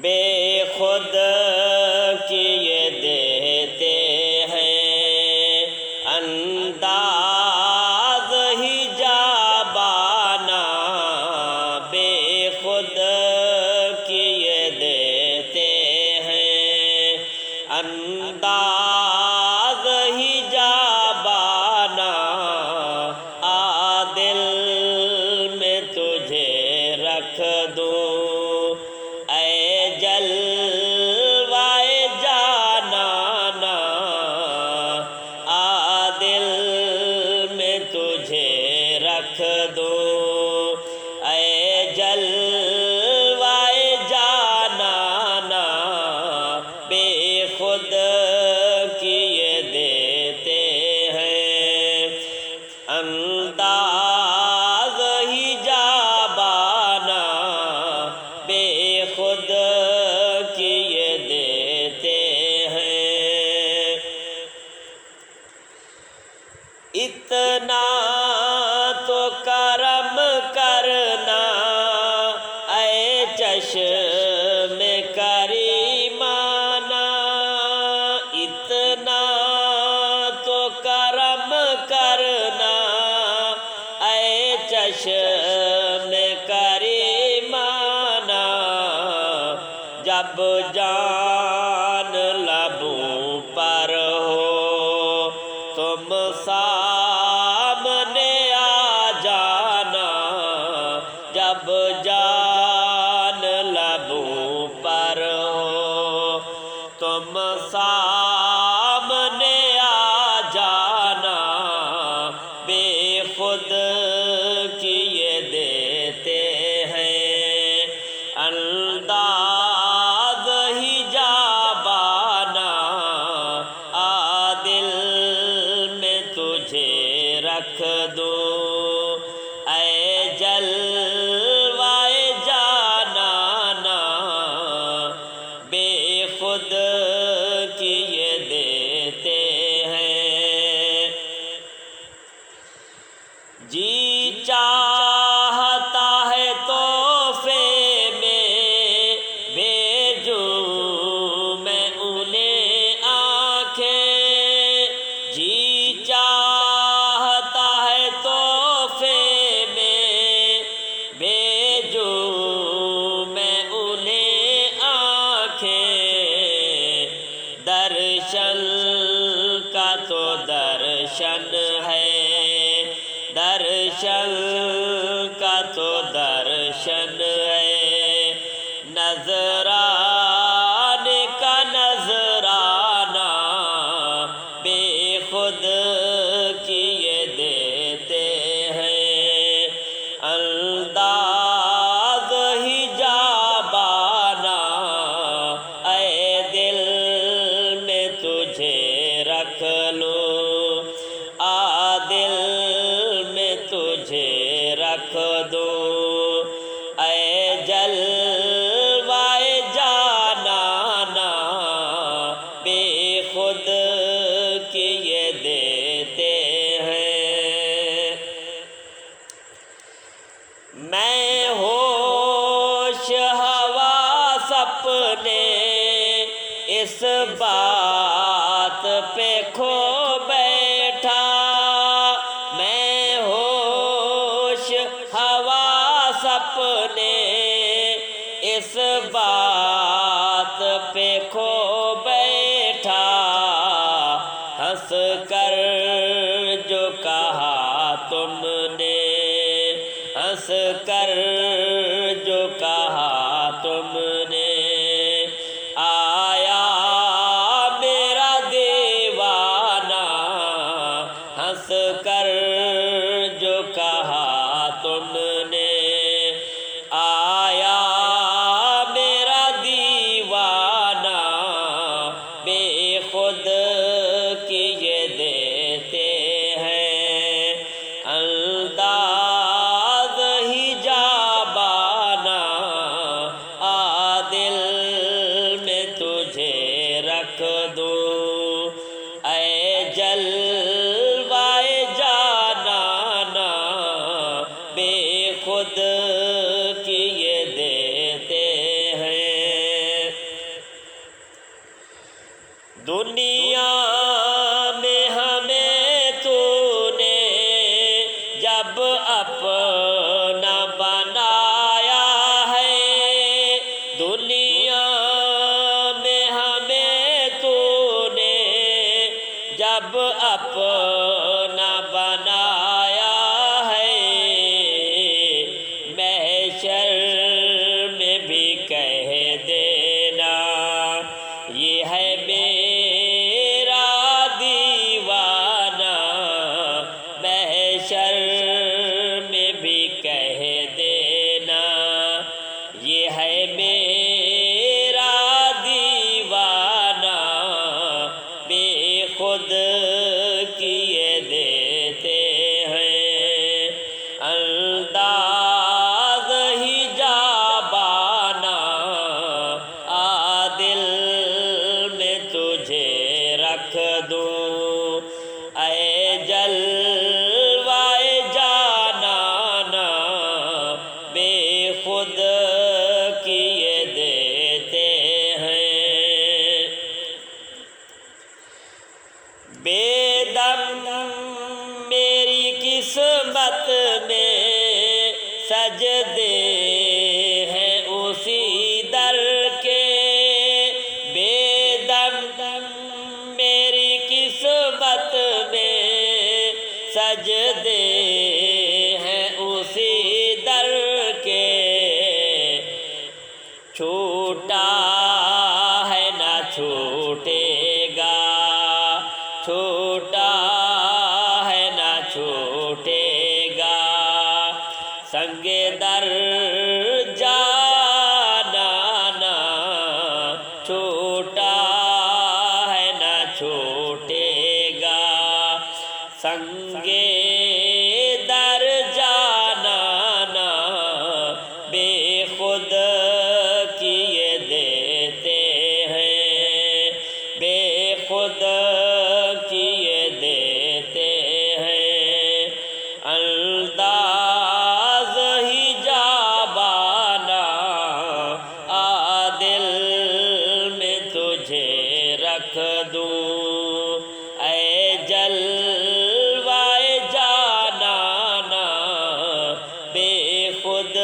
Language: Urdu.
بے خود کیے دیتے ہیں انداز ہی جابانا، بے خود کیے دیتے ہیں انداز ہی جابانا، دل میں تجھے رکھ دوں اے جلوائے جانانا، دل میں تجھے رکھ دوں اے جلوائے جانانا، بے خود کیے دیتے ہیں انداز ہی جابانا، بے خود کیے دیتے ہیں۔ اتنا تو کرم کرنا اے چشم کریمانہ، اتنا تو کرم کرنا اے چشم کریمانہ، جب جان لبوں پر ہو تم سامنے آ جانا، جب جان لبوں پر ہو تم سامنے آ جانا، بے خود کیے دیتے ہیں انداز ہی جابانا، دل میں تجھے رکھ دوں اے جلوائے جانانا، بے خود کیے دیتے ہیں۔ جی چاہتا ہے تحفے میں بھیجوں میں انہیں آنکھیں، جی چاہتا ہے تحفے میں بھیجوں میں انہیں آنکھیں، درشن کا تو درشن ہے، درشن کا تو درشن ہے، نذرانے کا نذرانہ، بے خود کیے دیتے ہیں انداز ہی جابانا، اے دل میں تجھے رکھ لوں دل میں تجھے رکھ دوں اے جلوائے جانانا، بے خود کیے دیتے ہیں۔ میں ہوش حواس اپنے اس بات پہ کھو بیٹھا، میں ہوش حواس اپنے اس بات پہ کھو بیٹھا، ہنس کر جو کہا تم نے، ہنس کر جو کہا تم نے، آیا میرا دیوانہ، ہنس کر جو کہا تم نے، آیا میرا دیوانہ، بے خود کیے دیتے ہیں انداز ہی جا دنیا میں ہمیں تو نے جب اپنا بنایا ہے، دنیا میں ہمیں تو نے جب اپنا بنایا ہے، محشر میں بھی کہہ دینا یہ ہے میرا دیوانہ، محشر میں بھی کہہ دینا یہ ہے میرا دیوانہ، بے خود کیے دیتے ہیں انداز ہی جابانا، دل میں تجھے رکھ دوں اے جلوائے جانانا، بے خود کیے دیتے ہیں، بے دم میری قسمت میں سجدے ہیں اسی در کے، بے دم میری قسمت میں سجدے ہیں اسی در کے، چھوٹا ہے نہ چھوٹے گا، چھوٹا ہے نہ چھوٹے گا، سنگ در جانانا، چھوٹا ہے نہ چھوٹے گا، سنگ در جانانا، بے خود کیے دیتے ہیں، بے خود کیے دیتے ہیں انداز ہی جابانا، دل میں تجھے رکھ دوں اے جلوائے جانانا، بے خود